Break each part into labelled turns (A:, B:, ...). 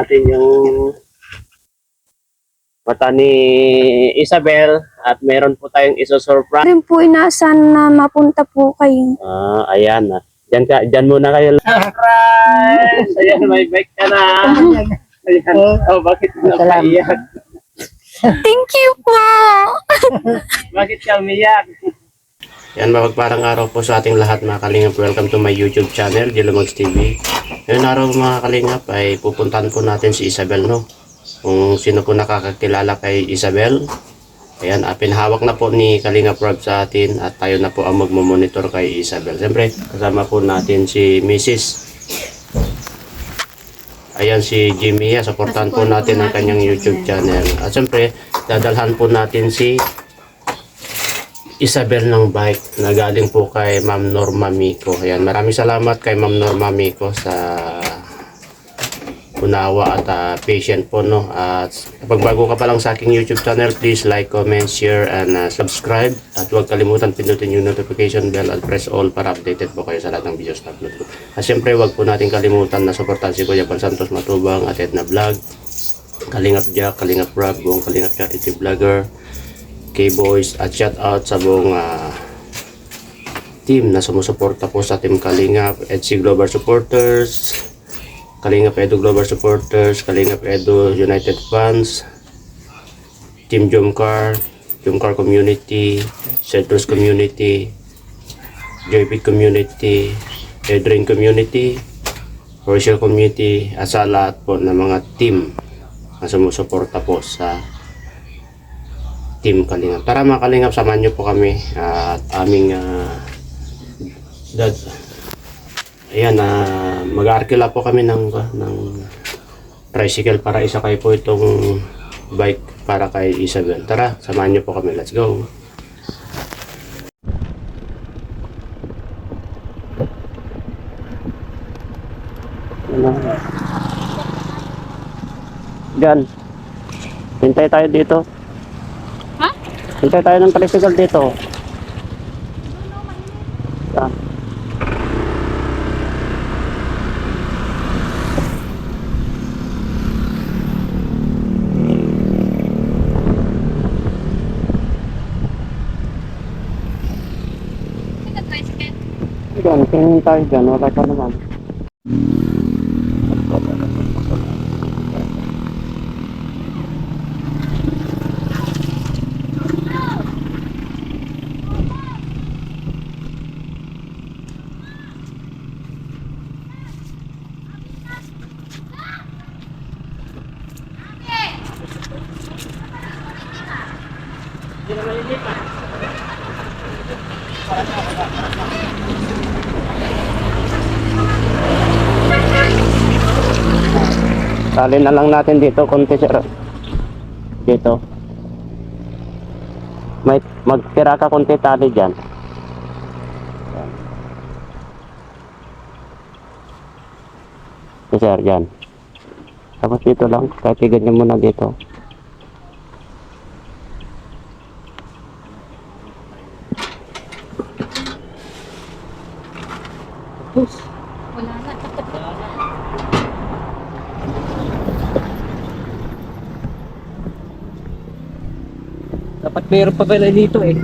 A: natin yung mata ni Isabel at meron po tayong isosurprise.
B: Rin po inaasahan na mapunta po kayo.
A: Ayan. Diyan muna kayo. Surprise! Ayan, may bike ka na. Ayan. Bakit ka napaiyak?
B: Thank you po!
A: Bakit ka umiyak? Yan, mapagparang araw po sa ating lahat mga kalingap. Welcome to my YouTube channel, Jelomags TV. Ngayong araw mga kalingap ay pupuntahan po natin si Isabel, no? Kung sino po nakakakilala kay Isabel. Ayan, pinahawak na po ni Kalingap Rob sa atin at tayo na po ang magmamonitor kay Isabel. Siyempre, kasama po natin si Mrs. Ayan si Jimmy, supportahan po natin ang kanyang YouTube channel. At siyempre, dadalhan po natin si Isabel ng bike na galing po kay Ma'am Norma Mico. Ayan, maraming salamat kay Ma'am Norma Mico sa unawa at patient po, no. At kapag bago ka pa lang sa aking YouTube channel, please like, comment, share, and subscribe. At huwag kalimutan pindutin yung notification bell at press all para updated po kayo sa lahat ng videos na upload ko. At syempre, huwag po natin kalimutan na supportan si Kuya Bal Santos Matubang at Edna Vlog, Kalingap Jack, Kalingap Rob, buong Kalingap Charity Vlogger, K-Boys, at shout out sa buong team na sumusuporta po sa Team Kalingap, EDC Global Supporters, Kalingap Edu Global Supporters, Kalingap Edu United Fans, Team Jomcar Community, Centros Community, JP Community, Edrin Community, Rochelle Community, at sa lahat po ng mga team na sumusuporta po sa Team Kalingap. Tara mga Kalingap, samahan nyo po kami at aming ayan, mag-arkila po kami ng tricycle para isakay po itong bike para kay Isabel. Tara, samahan niyo po kami. Let's go! Diyan. Hintay tayo dito.
B: Ha?
A: Hintay tayo ng tricycle dito. Yan. Diyan, tingin tayo dyan, wala pa naman. Tali na lang natin dito konti, sir. Dito. May magtira ka konti tali diyan. Sir, diyan. Tapos dito lang, kahit ganyan muna dito.
B: Wala na.
C: Dapat mayroon pa pala dito eh.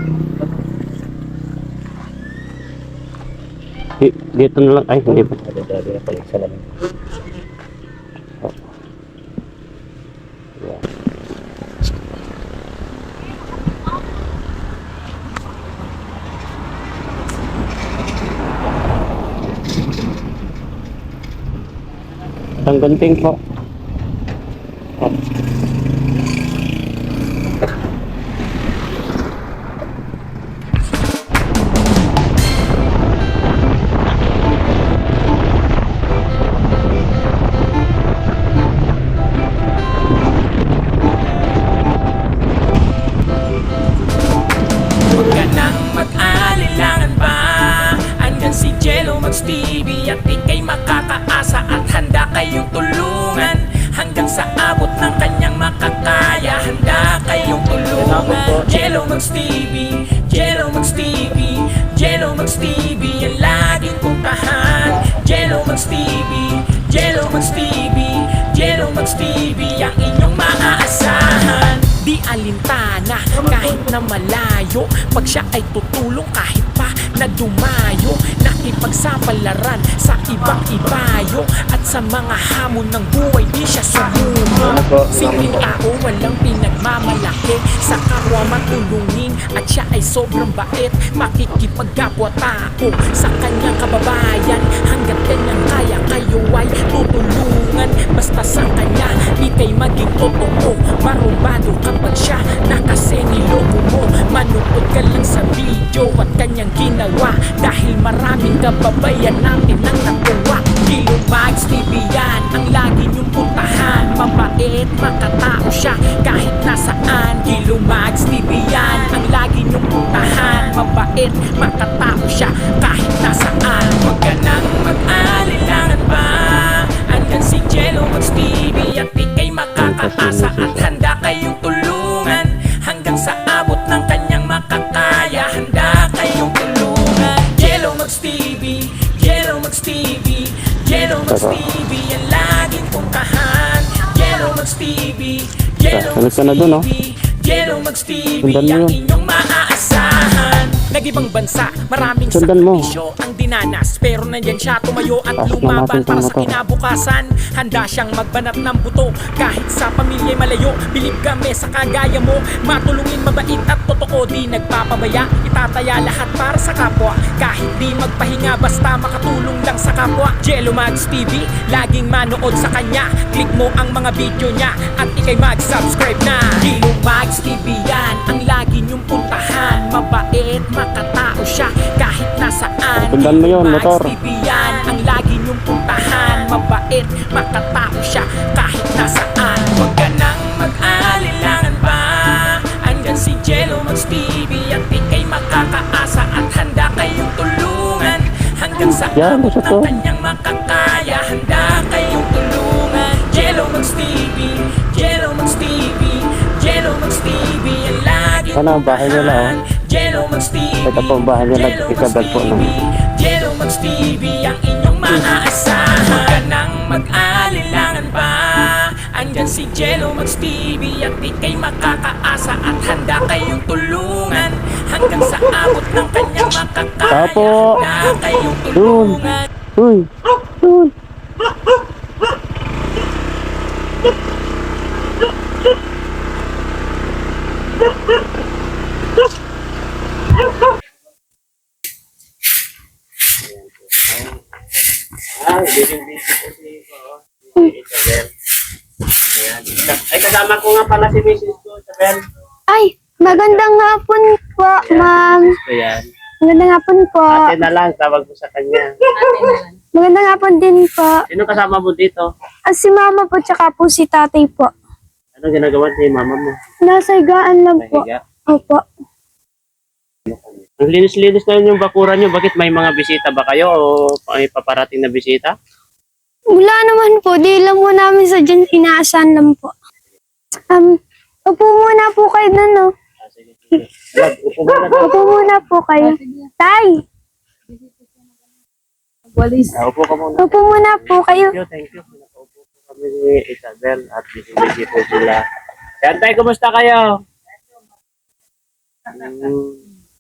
A: Dito na lang, ay hindi ba?
C: Dali na pala sa lamin.
A: Yeah. Ang gunting po. Oh.
D: Huwag ka nang mag-alilangan pa. Andyan si Jelomags TV at ika'y makakaasa at handa kayong tulungan hanggang sa abot ng kanyang makakaya. Handa kayong tulungan. Jelomags TV, Jelomags TV, Jelomags TV, ang laging puntahan. Jelomags TV, Jello Mags TV, Jello Mags TV, ang inyong maaasahan. Di alintana kahit na malayo, pag siya ay tutulong kahit pa na dumayo, nakipagsapalaran sa ibang ibayo, at sa mga hamon ng buhay di siya sumuko. Simpleng tao, walang pinagmamalaki, sa kapwa matulungin, at siya ay sobrang bait, makikipagkapwa-tao sa kanyang kababayan. Hanggat kanyang kaya, kayo ay tutulungan. Basta sa kanya, ikay maging totoo, marumbado kapag siya nakaseniloko mo. Manukod ka lang sa video at kanyang ginawa, dahil maraming kababayan natin ang natuwa. Jello Mags TV yan ang lagi niyong puntahan, mabait, makatao siya kahit nasaan. Jello Mags TV yan ang lagi niyong puntahan, mabait, makatao siya kahit nasaan. Huwag ka nang mag-alilangan pa, andyan si Jello Mags TV, at ikay makakaasa at handa kayong tulungan. Hanggang sa abot ng kanyang makakaya, handa kayong tulungan. Jello Mags TV, Jello Mags TV, Jello Mags TV, ang laging puntahan. Jello Mags TV, Jello
A: Balik
D: Mags
A: ka na dun, no?
D: TV, Jello Mags TV,
A: Sundan mo
D: ang
A: yun.
D: inyong maaasahan. Nag-ibang bansa, maraming
A: Sundan mo.
D: sakripisyo ang dinanas, pero nandyan siya tumayo at
A: Pasok na
D: lumaban
A: natin
D: para
A: itong
D: sa
A: motor.
D: kinabukasan. Handa siyang magbanat ng buto kahit sa pamilya'y malayo. Bilib kami sa kagaya mo, matulungin, mabait at totoo, di nagpapabaya. Itataya lahat para sa kapwa, kahit di magpahinga, basta makatulong lang sa kapwa. Jello Mags TV, laging manood sa kanya, click mo ang mga video niya at ikay mag-subscribe na. Jello Mags TV yan ang lagi niyong puntahan, mabait, makatao siya kahit nasaan.
A: Sundan mo yun,
D: Jello Mags
A: motor.
D: TV yan ang lagi niyong puntahan, mabait, makatao siya kahit nasaan. Huwag ka nang mag-alilangan pa, andyan si Jello Mags TV, at ikay makakaasa at handa kayong tulungan. Hanggang sa
A: Yan,
D: abot
A: isa
D: ng
A: to.
D: kanyang makakaya, handa kayong tulungan. Jello Mags TV, Jello Mags TV, Jello Mags TV, ang lagi
A: Sana ang bahay nila, oh.
D: Jello Mags TV,
A: Ito po ang bahay nila,
D: Jello Mags
A: Isabel po, no?
D: TV, Jello Mags TV, ang inyong maaasahan. Huwag ka nang mag-alilangan pa, andyan si Jello Mags TV, at ikay makakaasa at handa kayong tulungan. Hanggang sa abot ng kanyang makakaya,
A: Tapo.
D: handa kayong
A: Dun.
D: tulungan.
A: Uy! Uy! Ay, kasama ko nga pala si Mrs. ko, Isabel.
B: Ay, magandang hapon po, ma'am.
A: Ayan.
B: Magandang hapon po.
A: Ate na lang, tawag mo sa kanya.
B: Magandang hapon din po.
A: Sino kasama mo dito?
B: Si mama po, tsaka po si tatay po.
A: Ano ginagawa ni mama mo?
B: Nasa higaan lang po.
A: Nahiga.
B: Opo.
A: Ang linis-linis na yun yung bakuran nyo. Bakit may mga bisita ba kayo o may paparating na bisita?
B: Wala naman po. Di lang po namin sa dyan inaasahan lang po. Upo muna po kayo na, no?
A: Ah, sige, sige. Upo muna daw.
B: Upo muna po kayo. Tay,
A: Upo ka muna.
B: upo muna po kayo.
A: Thank you. Nakaupo po kami ni Isabel at busy po sila. Yan tayo, kumusta kayo?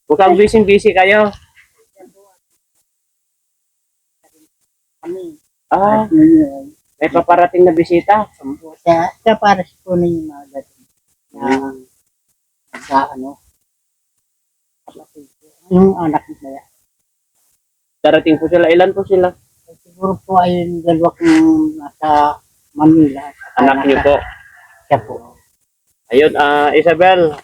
A: Mukhang busy kayo. Ah, may paparating na bisita.
E: Sa para po ninyo mga dating na sa ano yung anak nila.
A: Darating po sila. Ilan po sila?
E: Siguro po ay yung dalawa kong nasa Manila.
A: Anak niyo po.
E: Siya po.
A: Ayun, Isabel,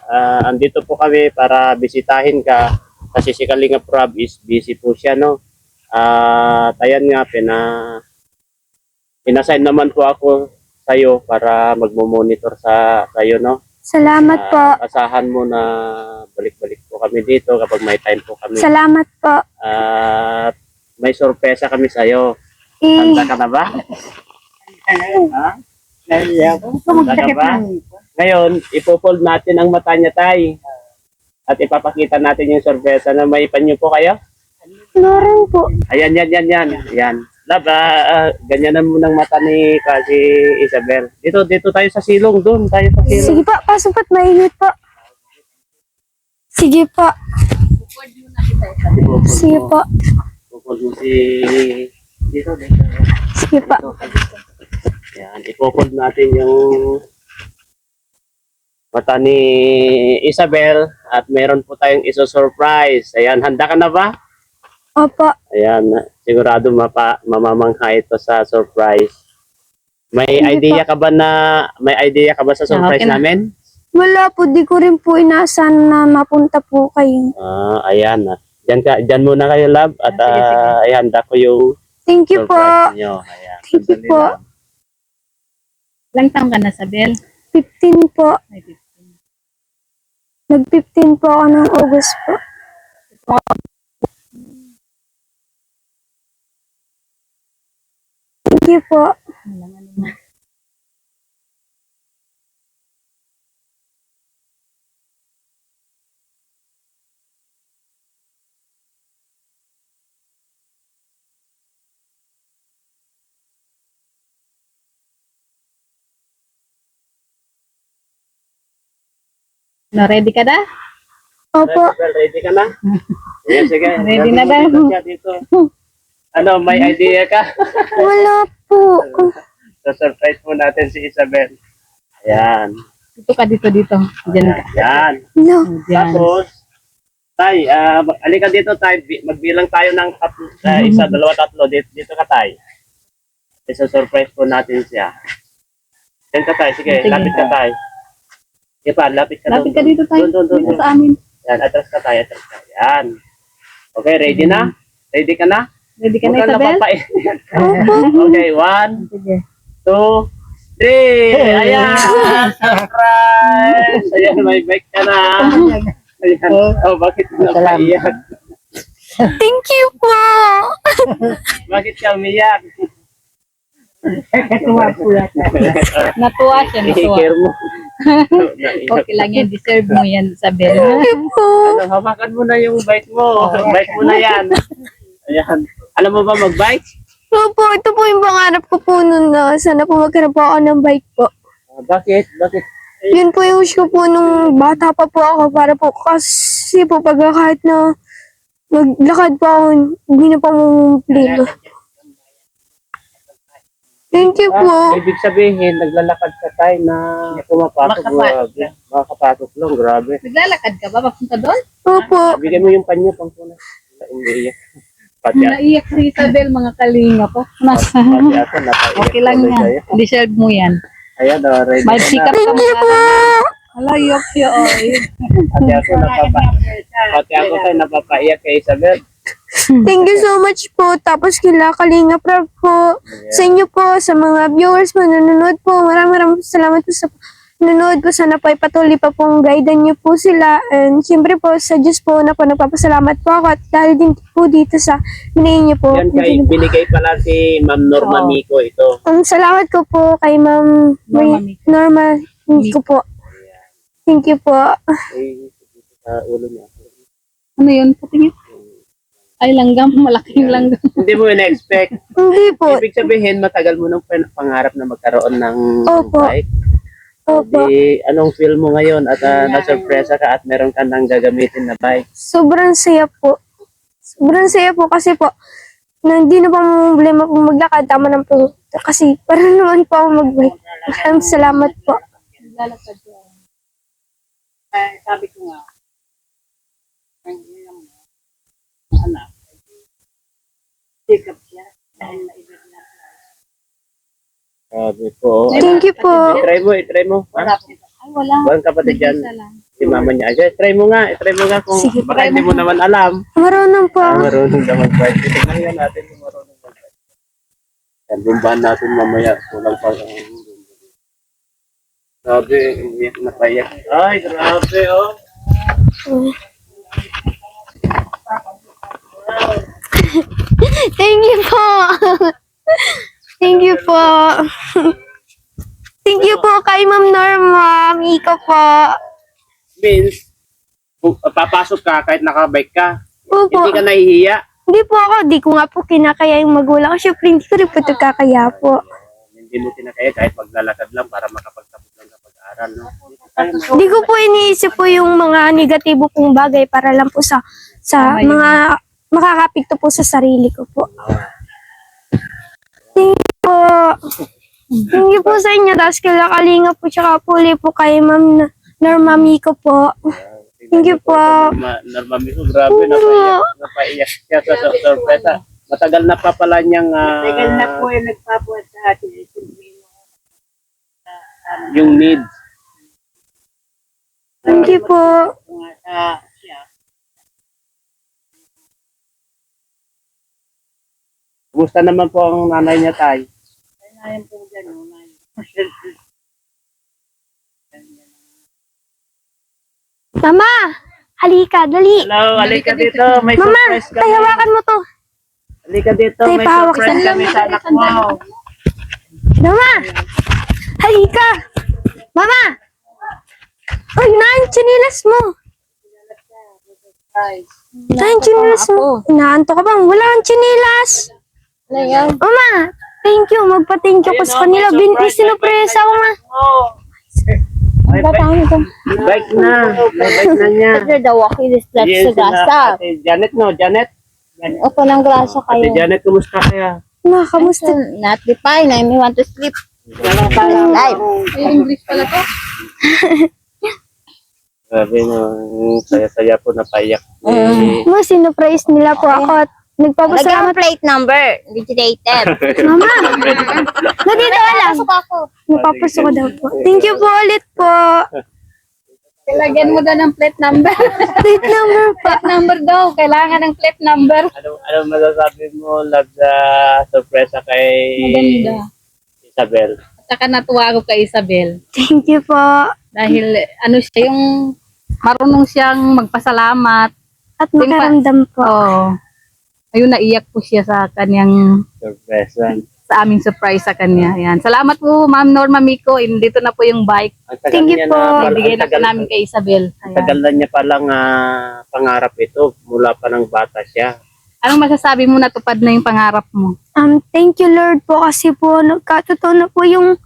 A: andito po kami para bisitahin ka kasi si Kalinga Prab is busy po siya, no? Ayan nga, pinassign naman po ako sa'yo para magmo-monitor sa kayo, no?
B: Salamat po.
A: Asahan mo na balik-balik po kami dito kapag may time po kami.
B: Salamat po.
A: At may sorpresa kami sa'yo.
B: Eh,
A: Handa ka na ba? Ha?
E: Naiya po.
A: Handa ka ba? Ngayon, ipofold natin ang mata niya, tay. At ipapakita natin yung sorpresa na may panyo po kayo.
B: meron po.
A: Ayan, yan. Ayan. Lab, ganyanan mo ng mata ni kasi Isabel. Dito tayo sa silong, doon tayo sa silong.
B: Sige po, pasok po't mainit po. Sige po. Sige po.
A: Bukod mo si... Dito.
B: Sige po.
A: Yan, ipopod natin yung mata ni Isabel at meron po tayong iso-surprise. Ayan, handa ka na ba?
B: Opo.
A: Ayan, sigurado mamamangha ito sa surprise. May idea ka ba sa surprise
E: Okay na.
A: namin?
B: Wala po, di ko rin po inaasahan na mapunta po kayo.
A: Ayan. Diyan muna kayo, love. At ihanda ko yung
B: Thank you po.
A: surprise nyo. Ayan.
B: Thank you
A: sandali
B: po.
A: lang.
E: Ilang taong ka na, Sabel?
B: 15 po.
E: Ay, 15.
B: Nag-15 po ako ng August po. Thank you po.
E: No, ready ka na?
B: Opo.
A: Isabel, ready ka na? Ayan, sige.
E: Ready na ba?
A: Dito siya, dito. Ano, may idea ka?
B: Wala po.
A: Surprise mo natin si Isabel. Ayan.
E: Dito ka, dito. Diyan ka.
A: Ayan.
B: No.
E: Diyan.
A: Tapos, Tay, alika dito, Tay. Magbilang tayo ng isa, dalawa, tatlo. Dito ka, Tay. Isa-surprise po natin siya. Yan ka, Tay. Sige,
E: Sige.
A: lapit ka, Tay. Sige pa, lapit ka.
E: Lapit ka dito, tayo.
A: Doon.
E: Dito sa amin.
A: Yan, atras ka, Tay. Atras ka. Yan. Okay, ready na? Ready ka na?
E: Ready ka
A: Huwag
E: na,
A: kang
E: Isabel?
A: napapait.
B: Opo.
A: Okay, 1,
E: Sige.
A: 2, 3. Ayan! Surprise! Ayan, may bike ka na. Ayan. Oh, bakit ka napaiyak?
B: Thank you po.
A: Bakit ka umiyak?
E: Natuwa siya, natuwa.
A: I-care mo.
E: Okay lang yan, deserve mo yan, Isabel.
B: Thank you po.
A: Ano, hawakan mo na yung bike mo. Bike mo na yan. Ayan. Alam mo ba mag-bike?
B: Opo, ito po yung pangarap ko po noon na sana po magkaroon po ako ng bike po.
A: Bakit? Bakit?
B: Yun po yung wish ko po nung bata pa po ako para po kasi po pag kahit na maglakad po ako, hindi na po problema. Thank you po.
A: Ibig sabihin, naglalakad ka tayo na pumapasok. Grabe. Makakapasok lang, grabe.
E: Naglalakad ka ba? Papunta doon?
B: Opo.
A: Bigyan mo yung panya pang punas. Hindi. Pati
E: Naiyak si Isabel, mga kalinga po. Nasa.
A: ako, napaiyak.
E: Okay lang
A: tuloy
E: yan.
A: sa'yo.
E: Deserve mo yan.
A: Ayan, ready
E: May
A: ka
E: sikap
A: na.
E: ka
B: Thank you po.
E: Hala, yok siya, oy.
A: Pati ako tayo napapaiyak kay Isabel.
B: Thank you so much po. Tapos kila Kalinga Prab po. Sa inyo po, sa mga viewers po, nanonood po. Maraming salamat po sa nanonood po. Sana po ay patuloy pa pong guidean niyo po sila. And siyempre po, sa Diyos po na po nagpapasalamat po ako. At dahil din po dito sa hinayin niyo po.
A: Yan kay, binigay pala si Ma'am Norma
E: Oo.
A: Miko ito.
B: Salamat ko po kay Ma'am
E: Norma Miko.
B: Norma Miko po. Thank you po.
A: Ay, sa ulo niya.
E: Ano yun? Patingin. Ay, langgam. Malaking langgam.
A: Hindi mo in-expect.
B: Hindi po.
A: Ibig sabihin, matagal mo nang pangarap na magkaroon ng
B: Opo.
A: bike.
B: Opo.
A: Di, anong feel mo ngayon at na-surpresa ka at meron ka nang gagamitin na bike?
B: Sobrang saya po. Sobrang saya po kasi po, na hindi na po problema po maglakad. Tama na po. Kasi para naman po ako mag-bike. Maraming salamat po.
E: Naglalakad ko. Sabi ko nga, anak, sikap siya. Dahil naibig na.
A: Sabi ko.
B: Thank you po.
A: I-try mo.
E: Wala po. Ay, wala.
A: Walang kapatid dyan.
E: Isa lang.
A: Si mama niya. Ay, try mo nga kung
B: Sige,
A: baka hindi mo naman alam.
B: Marunong po.
A: Marunong ka mag-bike. Tignan natin kung marunong mag-bike. Yan, bumbahan natin mamaya. Kulang pa. Grabe, umiyak na payak. Ay, grabe, oh.
B: Thank you po. Thank you po. Thank you po kay Ma'am Norma. Miko po.
A: Means, papasok ka kahit nakabike ka.
B: Opo.
A: Hindi ka nahihiya.
B: Hindi po ako, di ko nga po kinakaya yung magulang ko. Siyempre, hindi ko rin po ito kakaya po.
A: Hindi mo tinakaya kahit maglalakad lang para makapagtapos lang sa pag-aaral, no?
B: Hindi ko po iniisip po yung mga negatibo pong bagay para lang po sa mga makakapikto po sa sarili ko po. Thank you po. Thank you po sa inyo. Tapos kila Kalinga po, tsaka puli po kay Ma'am Norma Miko po. Thank you po.
A: Normami ko, grabe, napaiyak siya sa sorpresa. Matagal na pa pala niyang
E: Tagal na po yung nagpapuat sa atin.
A: yung needs.
B: Thank you po.
E: Siya.
A: Kumusta naman po ang nanay niya, Tay?
E: Ayun po dyan.
B: Mama, halika, dali.
A: Hello, halika dito. May
B: Mama,
A: surprise kami.
B: tayawakan mo to.
A: Halika dito.
B: Tay,
A: May
B: pahawak
A: surprise
B: sa-
A: kami sa anak mo.
B: Mama, halika. Mama. Uy, naan chinilas mo. Naan chinilas mo. Inaanto ka bang? Wala ang chinilas. Mama, thank you. Magpa-thank you ko sa kanila. Sinupresa ko nga.
A: May bike na. May bike na niya.
F: daw ako i-distract
A: Yes,
F: sa gasa.
A: Ate Janet, no? Janet?
F: O palang grasa
A: Ate
F: kayo.
A: Janet, kumusta kaya?
B: Ma, kamusta?
F: Not the fine. I want to sleep. Live.
A: Grabe, no? Saya-saya po, napaiyak.
B: Ma, sinupraise nila po ako at
F: Lagyan
B: nagpapasalamat.
F: ang plate number. Digitated.
B: Mama, na dito lang.
F: Pasok ako.
B: Napapasok ko daw po. Thank you po ulit po.
G: Lagyan mo daw ng plate number.
B: Plate number po.
G: Plate number daw. Kailangan ng plate number.
A: Ano masasabi mo, love, sa sorpresa kay
G: Maganda.
A: Isabel?
G: At saka natuwa ako kay Isabel.
B: Thank you po.
G: Dahil ano siya, yung marunong siyang magpasalamat.
B: At makaramdam po.
G: Oo. Ayun, naiyak po siya sa kanyang,
A: Sorpresa.
G: sa aming surprise sa kanya. Ayan. Salamat po, Ma'am Norma Miko. Dito na po yung bike.
A: Ang tagal
B: Thank you
A: niya
B: po.
G: Bibigay na po namin kay Isabel.
A: Ang tagal na niya palang pangarap ito mula pa ng bata siya.
G: Anong masasabi mo, natupad na yung pangarap mo?
B: Thank you Lord po kasi po nagkatotoo na po yung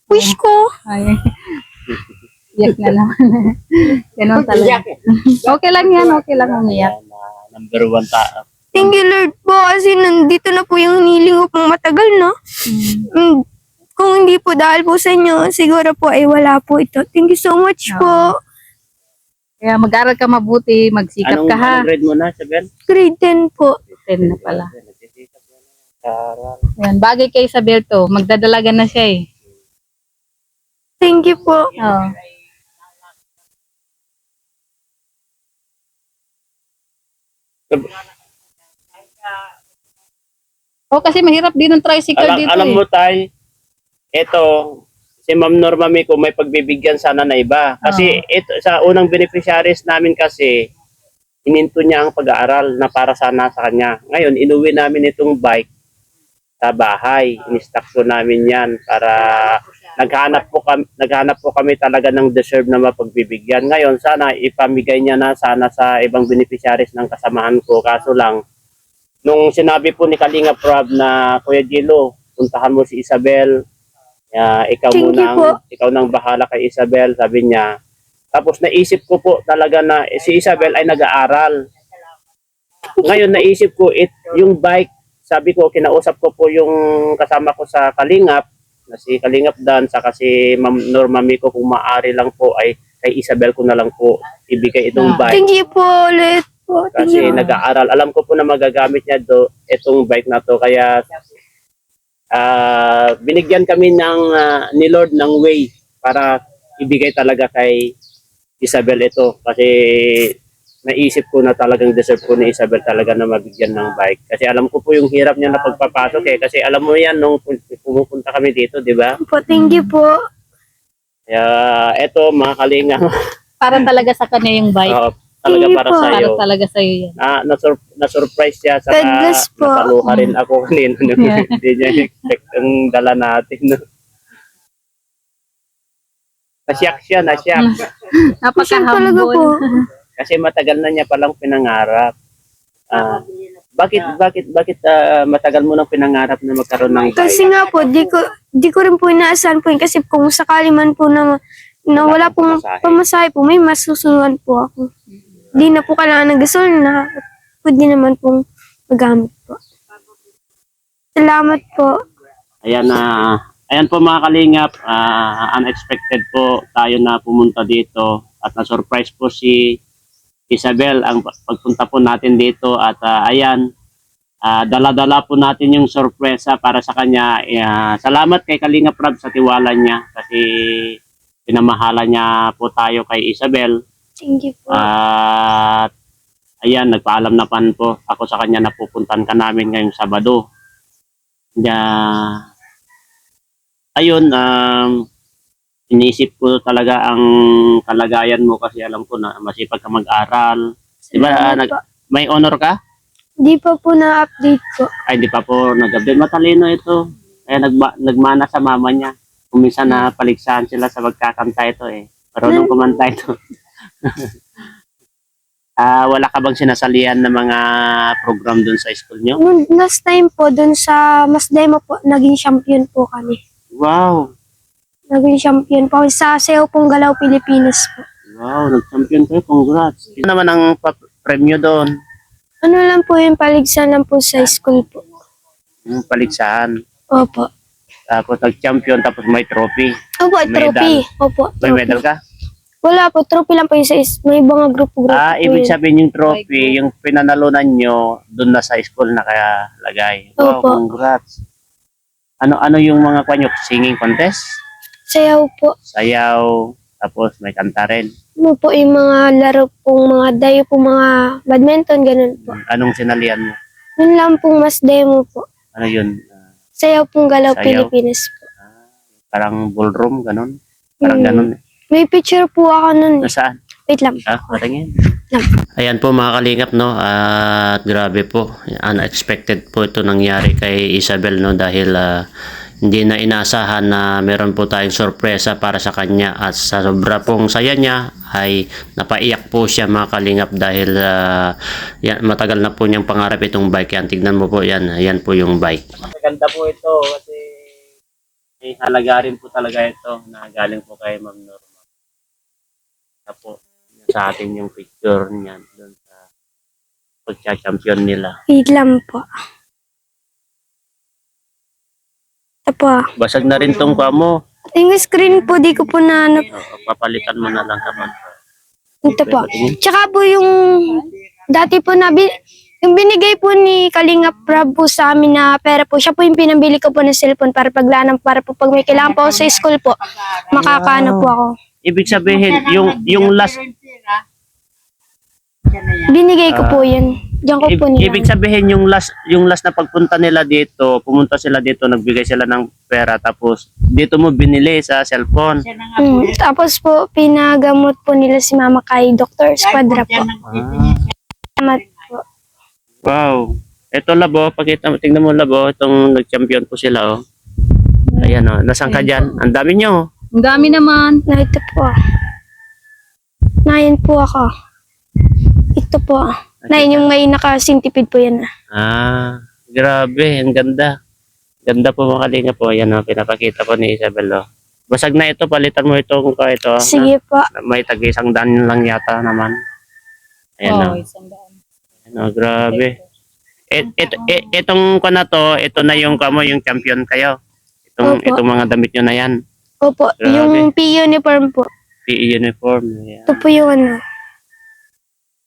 B: wish ko.
G: Ay, iyak na naman. Ganun talaga. Okay lang yan, okay lang umiyak.
A: Number one
B: Thank you Lord po kasi nandito na po yung hiniling ko pong matagal, no? Kung hindi po dahil po sa inyo, siguro po ay wala po ito. Thank you so much po.
G: Kaya mag-aral ka mabuti, magsikap ka ha.
A: Anong grade mo na, Isabel?
B: Grade 10 po.
G: 10 na pala.
A: Nagsisikap na Aral.
G: Ayan, bagay kay Isabel to. Magdadalaga na siya eh.
B: Thank you po.
G: Oo. Oh, kasi mahirap din ang tricycle dito
A: Alam
G: eh.
A: mo, Tay, ito, si Ma'am Norma Miko may pagbibigyan sana na iba. Kasi ito, sa unang beneficiaries namin kasi, ininto niya ang pag-aaral na para sana sa kanya. Ngayon, inuwi namin itong bike sa bahay. Inistakso namin yan para naghanap po kami talaga ng deserve na mapagbibigyan. Ngayon, sana ipamigay niya na sana sa ibang beneficiaries ng kasamahan ko. Kaso lang, nung sinabi po ni Kalinga Prab na, Kuya Gilo, puntahan mo si Isabel, ikaw
B: Thank you po.
A: ikaw nang bahala kay Isabel, sabi niya. Tapos naisip ko po talaga na si Isabel ay nag-aaral. Ngayon naisip ko yung bike, sabi ko kinausap ko po yung kasama ko sa Kalingap, na si Kalingap Dan, saka si Ma'am Norma Miko, kung maaari lang po ay kay Isabel ko na lang po ibigay itong bike.
B: Thank you po ulit po. Thank
A: Kasi
B: you.
A: nag-aaral. Alam ko po na magagamit niya itong bike na to. Kaya binigyan kami ni Lord ng way para ibigay talaga kay Isabel ito. Kasi naisip ko na talagang deserve ko ni Isabel talaga na mabigyan ng bike. Kasi alam ko po yung hirap niya na pagpapasok eh. Kasi alam mo yan nung pumupunta kami dito, di ba?
B: Po, thank you po.
A: Kaya eto mga kalinga.
G: Para talaga sa kanya yung bike.
A: Talaga
B: Thank you
A: para
B: po.
A: sa
G: Para
A: iyo.
G: talaga sa'yo yan.
A: Na-surprise siya sa
B: God bless po.
A: napaluha rin ako kanina. Hindi niya expect ang dala natin. No? Nasyak siya.
B: Passion talaga po.
G: Napaka-humble.
A: Kasi matagal na niya palang pinangarap. Bakit matagal mo nang pinangarap na magkaroon ng bike?
B: Kasi nga po, di ko rin po inaasahan po yun. Kasi kung sakali man po na wala pong pamasahe po, may masusunod po ako. Di na po kailangan ng gasolina. Pwede naman pong magamit po. Salamat po.
A: Ayan po mga kalingap, unexpected po tayo na pumunta dito at na-surprise po si Isabel ang pagpunta po natin dito at ayan, dala-dala po natin yung sorpresa para sa kanya. Salamat kay Kalingap Rab sa tiwala niya kasi pinamahala niya po tayo kay Isabel.
B: Thank you po.
A: At ayan, nagpaalam na pan po ako sa kanya na pupuntan ka namin ngayong Sabado. Ayun, inisip ko talaga ang kalagayan mo kasi alam ko na masipag ka mag-aral. Diba,
B: Salamat po.
A: may honor ka?
B: Di pa po na-update po.
A: Ay, di pa po nag-update. Matalino ito. Kaya nagmana sa mama niya. Kung minsan na paligsahan sila sa magkakanta ito eh. Marunong kumanta ito. Wala ka bang sinasalihan ng mga program dun sa school nyo?
B: Nung last time po, dun sa Mas Demo po, naging champion po kami.
A: Wow!
B: Naging champion po kami sa Sayaw Pong Galaw, Pilipinas po.
A: Wow, nag-champion kayo. Congrats. Ano naman ang premyo doon?
B: Ano lang po yung paligsan lang po sa school po.
A: Yung paligsahan.
B: Opo.
A: Tapos nag-champion, tapos may trophy.
B: Opo,
A: Medal.
B: trophy. Opo,
A: May
B: trophy.
A: medal ka?
B: Wala po, trophy lang po yung sa may mga grupo-grupo po
A: Ibig
B: yun.
A: sabihin yung trophy, yung pinanalunan nyo, doon na sa school na kaya lagay. Wow,
B: Opo.
A: congrats. Ano yung mga kanyo? Singing contest?
B: Sayaw po.
A: Sayaw, tapos may kanta rin.
B: Ano po yung mga laro pong mga dayo po mga badminton, ganun po.
A: Anong sinalian mo?
B: Yun lang pong Mas Demo po.
A: Ano yun?
B: Sayaw Pong Galaw,
A: Sayaw.
B: Pilipinas po.
A: Parang ballroom, ganun? Parang
B: Hmm.
A: ganun.
B: May picture po ako nun.
A: Nasaan?
B: Wait lang.
A: Patingin.
B: Lang.
A: Ayan po mga kalingap, no? At grabe po. Unexpected po ito nangyari kay Isabel, no? Dahil hindi na inasahan na meron po tayong sorpresa para sa kanya. At sa sobra pong saya niya ay napaiyak po siya mga kalingap dahil matagal na po niyang pangarap itong bike. Yan, tignan mo po yan. Ayan po yung bike. Maganda po ito kasi may halaga rin po talaga ito na galing po kay Ma'am Norma. Po sa atin yung picture niyan doon sa pagcha-champion nila.
B: Wait lang po. Ito po.
A: Basag na rin tong pa mo.
B: Yung screen po, di ko po na ano.
A: Papalitan mo na lang kapag.
B: Ito po. Tsaka po yung dati po na yung binigay po ni Kalingap Rab po sa amin na pera po, siya po yung pinambili ko po ng cellphone para paglanam, para po pag may kailangan po ako sa school po, makakaano po ako.
A: Ibig sabihin, yung last,
B: Binigay ko po yun. Diyan ko po nila.
A: ibig sabihin yung last na pagpunta nila dito, pumunta sila dito, nagbigay sila ng pera, tapos dito mo binili sa cellphone.
B: Tapos po, pinagamot po nila si mama kay Dr. Esquadra po. Salamat po.
A: Wow. Ito labo, tingnan mo labo, itong nag-champion po sila, oh. Ayan, oh. Nasaan ka dyan? Ang dami nyo, oh.
G: Ang dami naman.
B: Na ito po. 9 po ako. Ito po. 9 yung may naka-centipede po yan.
A: Grabe, ang ganda. Ganda po mga kalinga po. Ayan, oh, pinapakita po ni Isabel, oh. Basag na ito, palitan mo ito kung ito.
B: Sige po.
A: May tag-100 lang yata naman. Ayan, oh. Ayan, oh, grabe. Itong ko na to, ito na yung yung champion kayo.
B: Opo.
A: Itong mga damit nyo na yan.
B: Opo,
A: Grabe.
B: yung PE uniform po.
A: PE uniform. Ayan.
B: Ito po yung ano.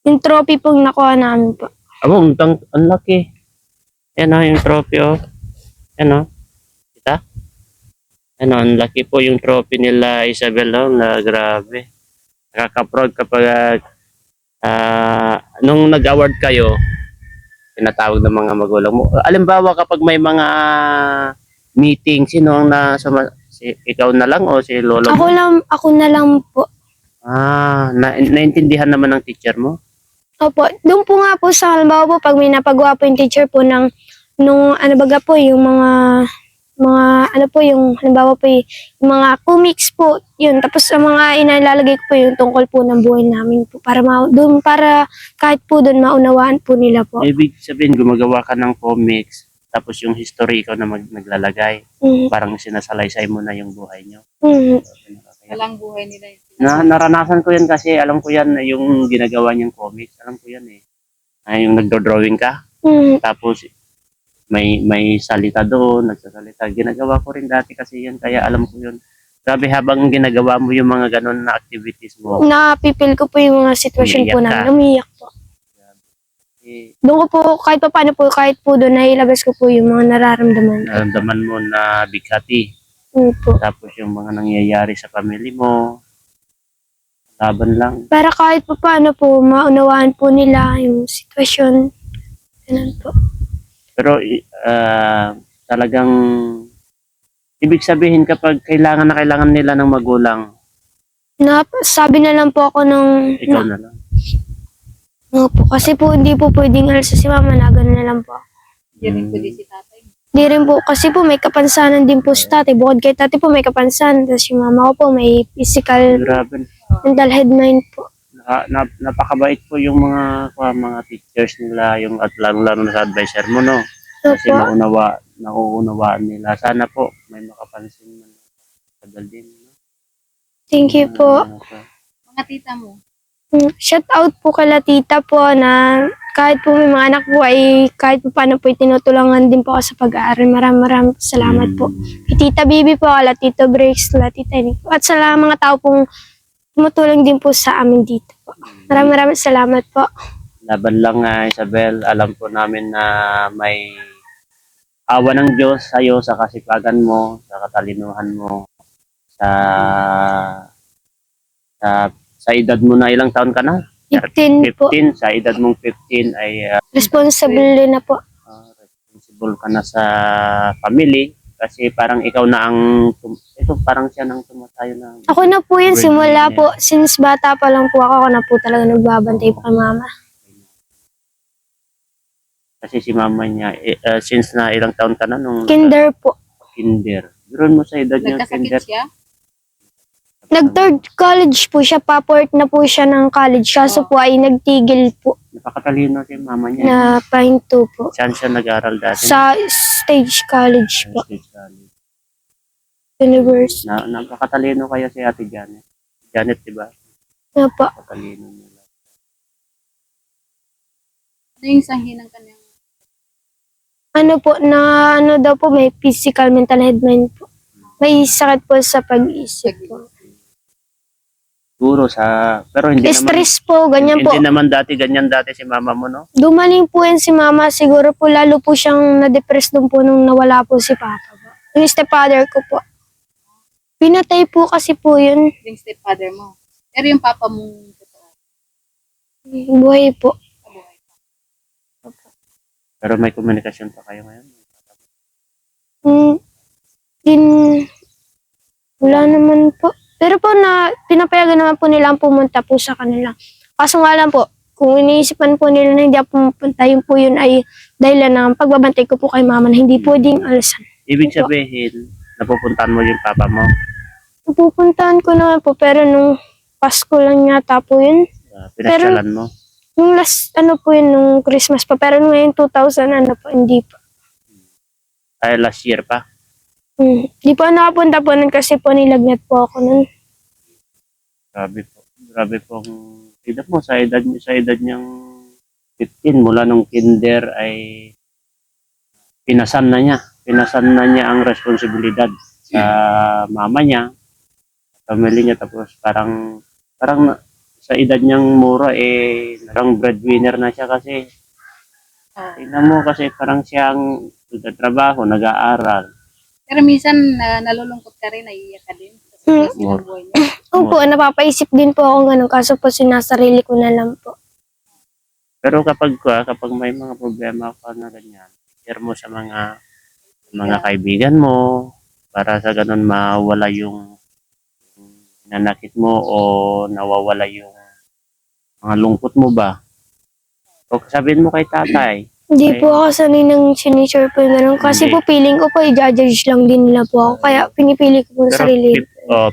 B: Yung trophy pong nakuha namin po.
A: Abo, ang laki. Ayan, oh, yung trophy, oh. Ayan, oh. Kita? Ayan, oh, ang laki po yung trophy nila, Isabel, oh, na grabe. Nakaka-proud kapag nung nag-award kayo, tinatawag ng mga magulang mo. Alimbawa, kapag may mga meeting, sino ang ikaw na lang o si lolo mo?
B: Ako na lang po.
A: Naintindihan naman ng teacher mo?
B: Opo, doon po nga po sa halimbawa po pag may napagawa po yung teacher po nung ano baga po yung mga mga ano po yung halimbawa po yung mga comics po yun, tapos ang mga inalalagay ko po yung tungkol po ng buhay namin po para doon, para kahit po doon maunawaan po nila po.
A: Ibig sabihin, gumagawa ka ng comics, tapos yung history ikaw na naglalagay.
B: Mm,
A: Parang sinasalaysay mo na yung buhay nyo.
B: mm,
G: Walang buhay nila.
A: Naranasan ko yan kasi alam ko yan yung ginagawa niyang comics. Alam ko yan eh. Yung nagdo-drawing ka,
B: mm.
A: tapos may salita doon, nagsasalita. Ginagawa ko rin dati kasi yan, kaya alam ko yun. Grabe, habang ginagawa mo yung mga ganon na activities mo,
B: Napipil ko po yung mga sitwasyon po
A: Umiiyak ka.
B: namin. Umiyak po.
A: eh,
B: Doon ko po, kahit pa paano po, kahit po doon, nailabas ko po yung mga nararamdaman.
A: naramdaman mo na bighati.
B: Po.
A: Tapos yung mga nangyayari sa family mo, laban lang.
B: Para kahit pa paano po, maunawaan po nila yung sitwasyon. Ganun po.
A: Pero talagang ibig sabihin kapag kailangan na kailangan nila ng magulang,
B: Sabi na lang po ako nung,
A: ikaw na lang.
B: po, kasi po hindi po pwedeng alis si mama na gano'n na lang po.
G: Hindi rin pwede si tatay.
B: Hindi rin po, kasi po may kapansanan din po si tatay. Bukod kay tatay po may kapansanan, tapos yung mama ko po may physical
A: Grabe.
B: mental head mind po.
A: Napakabait po yung mga teachers nila, yung at lalo na sa advisor mo, no?
B: So
A: Kasi
B: po,
A: nauunawaan nila. Sana po may makapansin man tagal din, no?
B: thank you po.
G: Mga tita mo.
B: Shout out po kala tita po na kahit po may mga anak po ay kahit po paano po tinutulungan din po ako sa pag-aaral. Maraming salamat po. Kay Tita Bibi po, kala Tito Breaks, kala Tita Nick po. At sa mga tao pong tumutulong din po sa amin dito po. Maraming salamat po.
A: Laban lang nga, Isabel. Alam po namin na may awa ng Diyos sa'yo sa kasipagan mo, sa katalinuhan mo, sa edad mo na ilang taon ka na?
B: 15 po.
A: 15. Sa edad mong 15 ay
B: Responsible na po.
A: responsible ka na sa family kasi parang ikaw na ito parang siya nang tumatayo na.
B: Ako na po yun, simula po, since bata pa lang po ako na po talaga nagbabantay po kay mama.
A: Kasi si mama niya, since na ilang taon ka na nung
B: Kinder po.
A: kinder. Meron mo sa edad niya
G: Nagkasakit
A: kinder.
G: siya?
B: Nag-third college po siya, pa-fourth na po siya ng college. Kaso po ay nagtigil po
A: Napakatalino si mama niya.
B: na pahinto po.
A: Saan siya nag-aral dati?
B: Sa Stage College po,
A: State College.
B: University.
A: Napakatalino kaya si Ate Janet. Janet, di ba?
B: Ano po.
A: Napakatalino nila.
G: Ano yung sanhi ng kanyang...
B: Ano po, na ano daw po, may physical mental head mind po. May sakit po sa pag-iisip po.
A: Siguro pero hindi
B: Stress po, ganyan po.
A: Hindi naman ganyan dati si mama mo, no?
B: Dumaling po yan si mama, siguro po lalo po siyang na-depress doon po nung nawala po si papa po. Yung stepfather ko po. Pinatay po kasi po yun.
G: Yung stepfather mo. Pero yung papa mo, totoo.
B: Buhay po.
G: Kabuhay pa.
A: Pero may komunikasyon pa kayo ngayon?
B: Din, wala naman po. Pero po pinapayagan naman po nila ang pumunta po sa kanila. Kaso nga lang po, kung iniisipan po nila na hindi ako pumunta, yun po yun ay dahil ng pagbabantay ko po kay mama na hindi pwedeng alasan.
A: Ibig sabihin, napupuntahan mo yung papa mo.
B: Pupuntahan ko naman po, pero nung Pasko lang yata po yun.
A: Pinasyalan mo.
B: Yung last, po yun, nung Christmas pa. Pero ngayon 2000, po, hindi pa.
A: Ay, last year pa.
B: Di po nakapunta po nun kasi po nilagnat po ako nun.
A: Grabe po. Grabe pong edad mo sa edad niyang 15 mula nung kinder ay pinasan na niya ang responsibilidad sa mama niya, family niya, tapos parang sa edad niyang mura parang breadwinner na siya kasi tingnan mo kasi parang siyang nagtatrabaho, nag-aaral.
G: Pero minsan nalulungkot ka rin, naiiyak ka din. Sa stress ng buhay niya.
B: Opo, napapaisip din po ako ganun. Kaso po sinasarili ko na lang po.
A: Pero kapag may mga problema ka na ganyan, share mo sa mga kaibigan mo para sa ganun mawala yung nanakit mo o nawawala yung mga lungkot mo ba. O sabihin mo kay tatay,
B: Hindi po ako sanay ng sinishare po yung ganun. Kasi
A: Hindi.
B: po feeling ko po, i-judge lang din nila po ako. Kaya pinipili ko po sa sarili.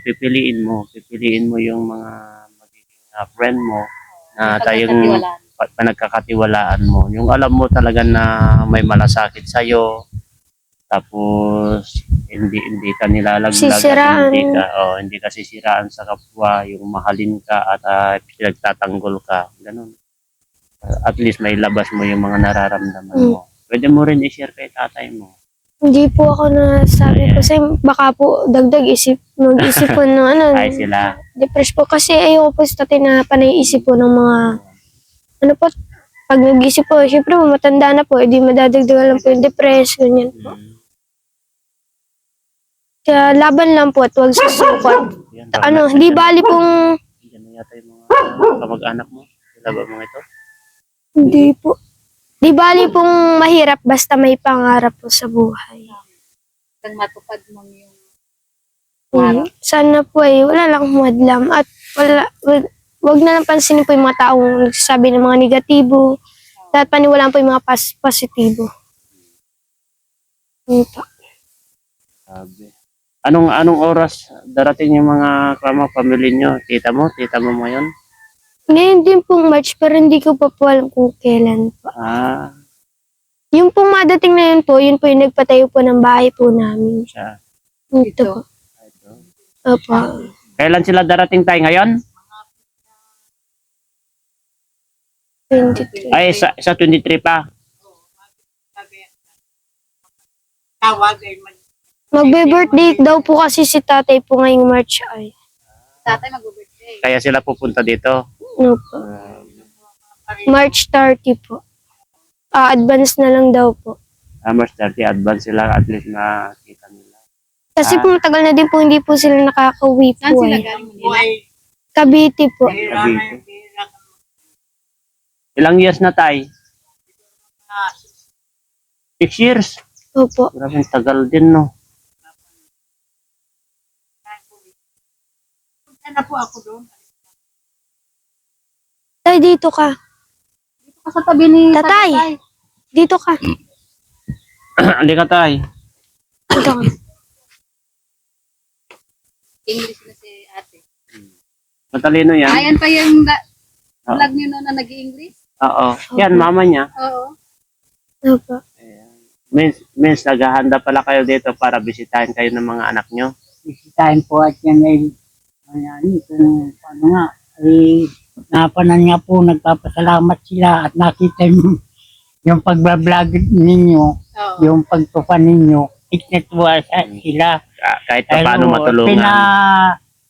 A: Pipiliin mo yung mga magiging friend mo na tayong panagkakatiwalaan mo. Yung alam mo talaga na may malasakit sa'yo, tapos hindi ka nilalaglag,
B: Sisiraan.
A: hindi ka sisiraan sa kapwa, yung mahalin ka at pinagtatanggol ka, ganun. At least may labas mo yung mga nararamdaman mo. Pwede mo rin i-share kay tatay mo.
B: Hindi po ako nasabi kasi baka po dagdag mag-isip po ng ano.
A: Ay sila.
B: Depressed po kasi ayoko po sa tatay na panay-isip po ng mga ano po, pag nag-isip po, syempre po matanda na po, edi madadagdagan lang po yung depressed, ganyan po. Kaya laban lang po at huwag susukot.
A: Yan,
B: Ano, di bali pong,
A: Yan na yata yung mga kamag-anak mo. Sila ba mga ito?
B: hindi po. Di bali pong mahirap basta may pangarap po sa buhay.
G: Kang matupad mo yung
B: Sana po wala lang madlam at wag na lang pansinin po yung mga taong nagsasabi ng mga negatibo. Dapat paniwalaan po yung mga positibo. Yun po.
A: Sabi. Anong oras darating yung mga pamilya nyo? Tita mo ngayon?
B: Ngayon din pong March pero hindi ko pa po alam kung kailan po. Yung pong madating na yun po yung nagpatayo po ng bahay po namin.
A: Siya.
B: Ito po.
A: Ito.
B: Opo.
A: Kailan sila darating tayo ngayon?
B: 23.
A: Ay, sa 23 pa.
E: Tawag ay
B: Magbe-birthday daw po kasi si tatay po ngayong March ay.
G: tatay mag-birthday.
A: Kaya sila pupunta dito.
B: Ano po? March 30 po. Advance na lang daw po.
A: March 30, advance sila at least na kita nila.
B: Kasi po matagal na din po hindi po sila nakaka-uwi
G: Saan
B: po
G: sila
B: eh.
G: galing Manila?
B: Cavite po.
A: Cavite. Ilang years na tayo? 6 years.
B: Opo.
A: Grabe, tagal din, no?
E: na po ako doon.
B: Tay, dito ka.
G: Dito ka sa tabi ni
B: Tatay. Dito ka.
A: Halika tayo.
B: Dito ka.
G: English na si ate.
A: Matalino yan.
G: Ayan pa yung vlog niyo na nag-English?
A: Oo. Yan, mama niya.
G: Oo.
B: Opo.
A: Means, naghahanda pala kayo dito para bisitahin kayo ng mga anak nyo.
E: Bisitahin po at yan ay ano nga, ay napanan nga po, nagpapasalamat sila at nakita yung pagbablog ninyo,
G: Oo.
E: yung pagtupan ninyo, ikinatuwa sila.
A: Kahit pa paano matulungan.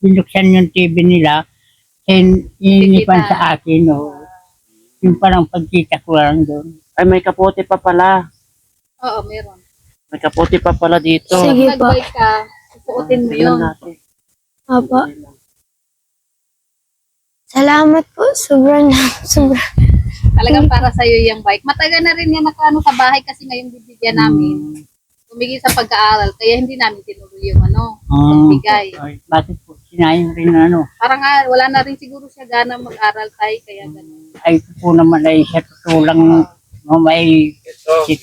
E: Binuksan yung TV nila, inipan
G: Kikita.
E: sa akin, yung parang pagkita ko lang doon.
A: Ay, may kapote pa pala.
G: Oo, meron.
A: May kapote pa pala dito.
B: Sige
G: Pag
B: po.
G: nag-bike ka, susuotin mo
A: Tingnan
G: yun.
A: natin.
B: Opo. Salamat po. Sobrang.
G: Talagang para sa'yo yung bike. Matagal na rin yan nakaano sa bahay kasi ngayon bibigyan namin. Tumigil sa pag-aaral, kaya hindi namin tinuloy yung pagbigay.
E: Ay, bakit po? Sinayang rin
G: Parang wala na rin siguro siya gana mag-aral tayo, kaya gano'n.
E: ay ito po naman ay sa totoo lang may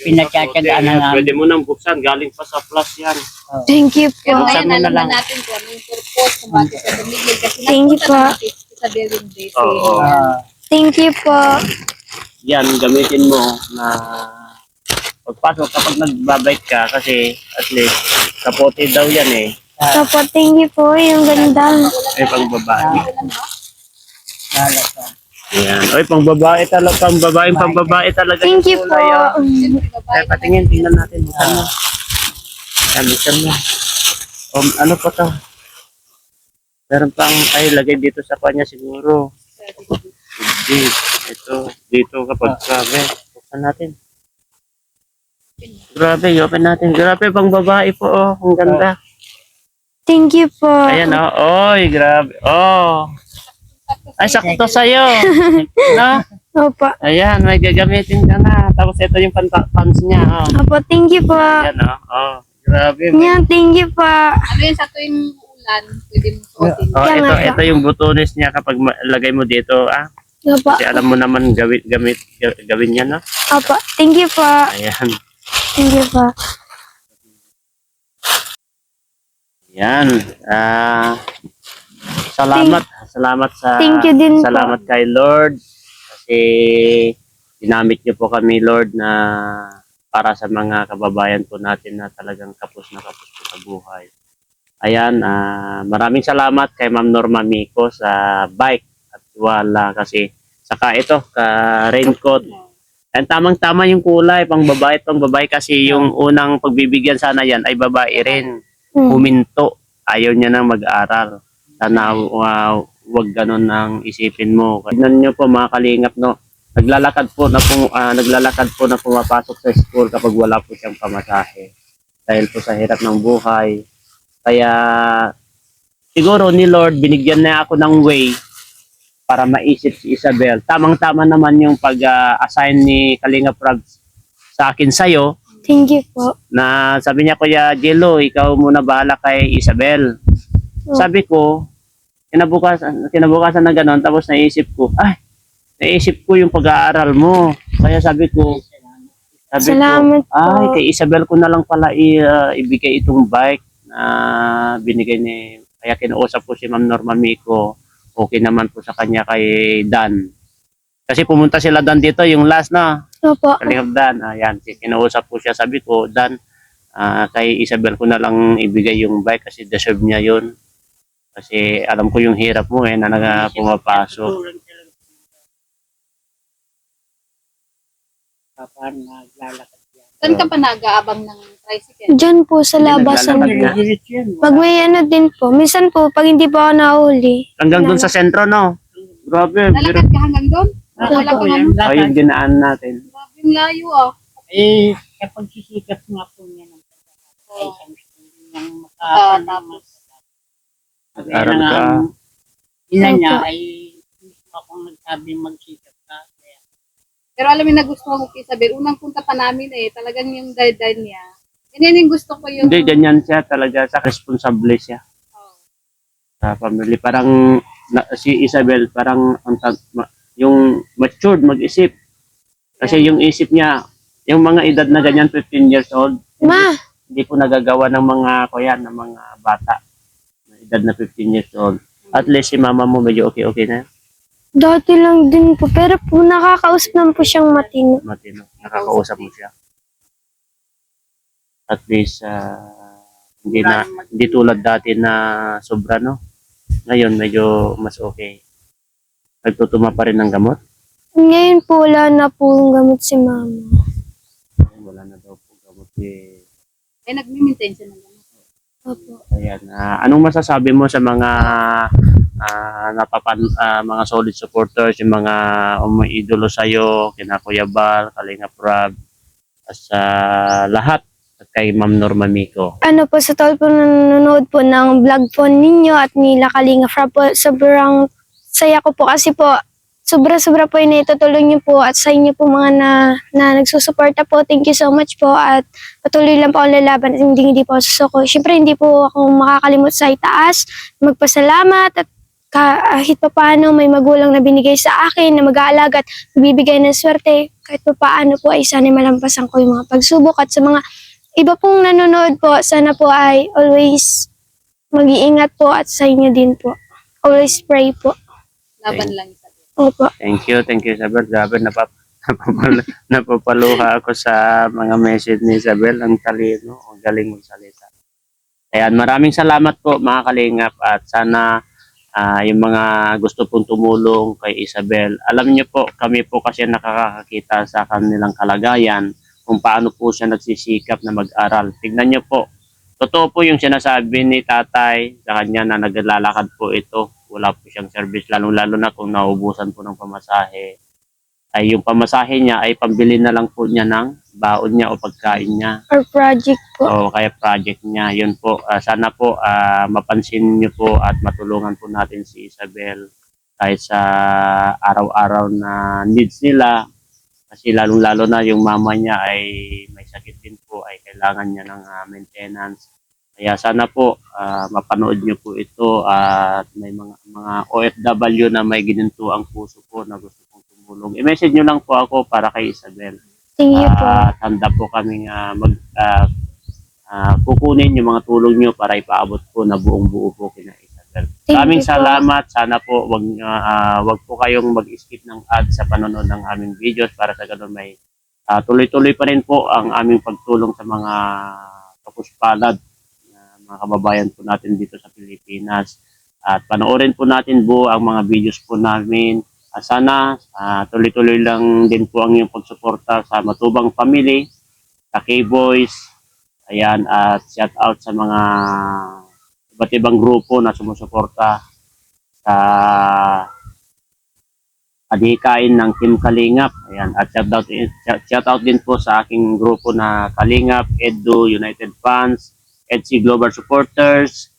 E: pinagtsatsagaan na namin.
A: Pwede mo nang buksan. Galing pa sa plus yan.
B: Thank you
G: Pero
B: po.
A: Buksan
G: ngayon,
A: mo na
G: alam na
A: lang.
G: natin kung ano yung purpose, kung bakit siya tumigil. Kasi
B: Thank you
G: napunta
B: po.
G: natin si Isabel Day.
A: Oo.
B: Thank you po.
A: Yan, gamitin mo na pagpasok kapag nagbabike ka kasi at least kapote daw yan eh.
B: Opo, thank you po. Yung ganda.
A: Ay, pang babae. Yan. Ay, pang babae talaga. Pang babae talaga.
B: Thank you
A: yung
B: po.
A: kulay, Ay, patingin, tingnan natin. Buksan mo. Yan, buksan mo. Ano pa to? Meron pang, ay, lagay dito sa kanya siguro. Hindi. Ito, dito kapag grabe. Buksan natin. Grabe, open natin. Grabe, pang babae po, oh. Ang ganda.
B: Thank you po.
A: Ayan, oh. Oy, grabe. Oh. Ay, sakto sa'yo. No?
B: Opo.
A: Ayan, may gagamitin ka na. Tapos ito yung pants niya. Oh.
B: Opo, thank you po.
A: Ayan, oh. Oh, grabe.
B: Yan, thank you po.
G: Ano yun sa tuwing ulan, pwede mo suotin.
A: Oh,
B: Yan nga
A: ito yung butones niya kapag lagay mo dito, ah.
B: Opo.
A: Kasi alam mo naman gawin niya na.
B: Opo. Thank you po.
A: Ayan.
B: Thank you po.
A: Yan. Salamat sa
B: Thank you din po.
A: salamat kay Lord kasi ginamit niyo po kami, Lord, na para sa mga kababayan po natin na talagang kapos na kapos po sa buhay. Ayan, maraming salamat kay Ma'am Norma Mico sa bike at wala kasi saka ito, raincoat. And tamang-tama yung kulay, pang babae kasi yung unang pagbibigyan sana yan ay babae rin. Huminto. Ayaw niya nang mag-aral. Sana wag ganon ang isipin mo. Tignan niyo po mga kalingap, no. Naglalakad po na pumapasok sa school kapag wala po siyang pamasahe. Dahil po sa hirap ng buhay. Kaya siguro ni Lord binigyan na ako ng way para maisip si Isabel. Tamang-tama naman yung pag-assign ni Kalinga Prab sa akin sa'yo.
B: Thank you po.
A: Na sabi niya, Kuya Jello, ikaw muna bahala kay Isabel. Sabi ko, kinabukasan na gano'n, tapos naisip ko yung pag-aaral mo. Kaya sabi ko,
B: Salamat po.
A: kay Isabel ko na lang pala ibigay itong bike na binigay ni, kaya kinausap ko si Ma'am Norma Mico. Okay naman po sa kanya kay Dan. Kasi pumunta sila Dan dito, yung last na.
B: Opo.
A: Kalingap Dan, ayan, kinausap ko siya, sabi ko, Dan, kay Isabel ko na lang ibigay yung bike kasi deserve niya yun. Kasi alam ko yung hirap mo na pumapasok.
E: Kapag naglalakad yan.
G: Saan ka pa nag-aabang ng tricycle?
B: Diyan po sa labasan.
A: naglalakad.
E: Diretso yan.
B: Pag may ano din po, minsan po, pag hindi po ako nahuli,
A: Hanggang doon sa sentro, no? Grabe,
G: Lalakad ka hanggang doon? Wala
E: po
G: kang
E: yan.
G: ano?
A: ayun dinaan natin.
G: Grabe yung layo ah.
E: Kapag sisikat nga po niya ng pagkakataon, ay ang gusto niyang
G: Tapos,
A: Nag-aral ka.
E: Ina niya ay gusto akong nagsabi magsikat ka. Kaya,
G: pero alam mo na gusto ko kay Isabel, unang punta pa namin talagang yung dad niya. Yan yung gusto ko yung...
A: Hindi, ganyan siya talaga. Sa responsable siya.
G: Oh.
A: Sa family. Parang si Isabel, parang yung matured, mag-isip. Kasi yung isip niya, yung mga edad na ganyan, 15 years old,
B: Ma,
A: hindi po nagagawa ng ng mga bata. Na edad na 15 years old. At least si mama mo medyo okay na.
B: dati lang din po. Pero po, nakakausap naman po siyang matino.
A: Matino. Nakakausap mo siya. At least, hindi tulad dati na sobra, no? Ngayon, medyo mas okay. Nagtutuma pa rin ng gamot.
B: Ngayon po, wala na po yung gamot si mama.
A: Wala na daw po gamot
G: nag-maintain siya ng ganun.
B: Opo.
A: Ayan. Anong masasabi mo sa mga mga solid supporters, yung mga umiidolo sa'yo, kina Kuya Bal, Kalinga Prab, sa lahat, at kay Ma'am Norma Mico?
B: Ano po, sa tol po nanonood po ng vlog po ninyo at nila Kalinga Fra po, sobrang saya ko po kasi po, sobra-sobra po yung naitutulong niyo po at sa inyo po mga na nagsusuporta po. Thank you so much po at patuloy lang po ang lalaban at hindi po susuko. Siyempre hindi po ako makakalimot sa itaas, magpasalamat at kahit pa paano may magulang na binigay sa akin na mag-aalaga at magbibigay ng swerte. Kahit pa paano po ay sana malampasan ko yung mga pagsubok at sa mga iba pong nanonood po, sana po ay always mag-iingat po at sa inyo din po. Always pray po.
G: Laban lang isa.
B: Opo.
A: Thank you, Isabel. Grabe, napapaluha ako sa mga message ni Isabel. Ang talino, ang galing magsalita. Ayan, maraming salamat po mga kalingap at sana yung mga gusto pong tumulong kay Isabel. Alam niyo po, kami po kasi nakakakita sa kanilang kalagayan kung paano po siya nagsisikap na mag-aral. Tignan niyo po, totoo po yung sinasabi ni tatay sa kanya na naglalakad po ito. Wala po siyang service, lalo na kung naubusan po ng pamasahe. Ay yung pamasahe niya ay pambili na lang po niya ng baon niya o pagkain niya.
B: Or project po.
A: O kaya project niya. Yun po, sana po mapansin niyo po at matulungan po natin si Isabel kahit sa araw-araw na needs nila. Kasi lalo na yung mama niya ay may sakit din po, ay kailangan niya ng maintenance. Kaya sana po mapanood niyo po ito at may mga OFW na may gininto ang puso po na gusto pong tumulong. I-message niyo lang po ako para kay Isabel.
B: Thank you po.
A: At handa po kaming kukunin yung mga tulong niyo para ipaabot po na buong buo po kina Isabel.
B: Thank
A: Maraming
B: you po.
A: salamat. Sana po wag po kayong mag-skip ng ads sa panonood ng aming videos para sa ganun may tuloy-tuloy pa rin po ang aming pagtulong sa mga kapuspalad na mga kababayan po natin dito sa Pilipinas. At panoorin po natin buo ang mga videos po namin. Sana tuloy-tuloy lang din po ang iyong pagsuporta sa Matubang Family, sa K-Boys, ayan, at shout out sa mga iba't ibang grupo na sumusuporta sa adhikain ng Team Kalingap. Ayan, at shout out din po sa aking grupo na Kalingap, Edu, United Fans, EDC Global Supporters,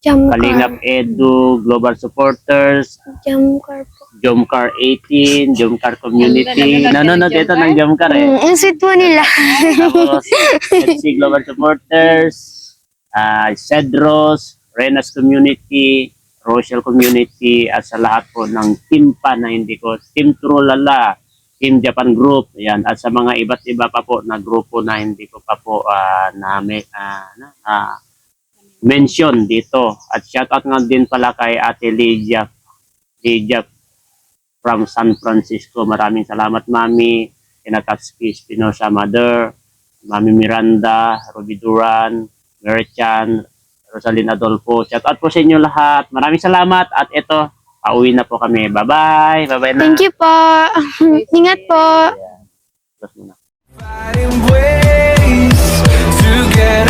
A: Kalingap Edu, Global Supporters,
B: Jamcar po.
A: Jomcar 18, Jomcar Community. Nanonood ito ng Jomcar
B: Ang sweet po nila.
A: Tapos, EDC Global Supporters, Cedros, Renas Community, Rochelle Community, at sa lahat po ng team pa na hindi ko, Team Trulala, Team Japan Group, yan, at sa mga iba't iba pa po na grupo na hindi ko pa po mention dito. At shout out nga din pala kay Ate Lydia from San Francisco. Maraming salamat, Mami. Kinakatski Espinosa Mother, Mami Miranda, Ruby Duran, Merchan, Rosalina Adolfo. Shout out po sa inyo lahat. Maraming salamat. At ito, pauwi na po kami. Bye-bye. Bye-bye na.
B: Thank you po. Ingat po.
A: Tapos muna.
H: Finding ways to get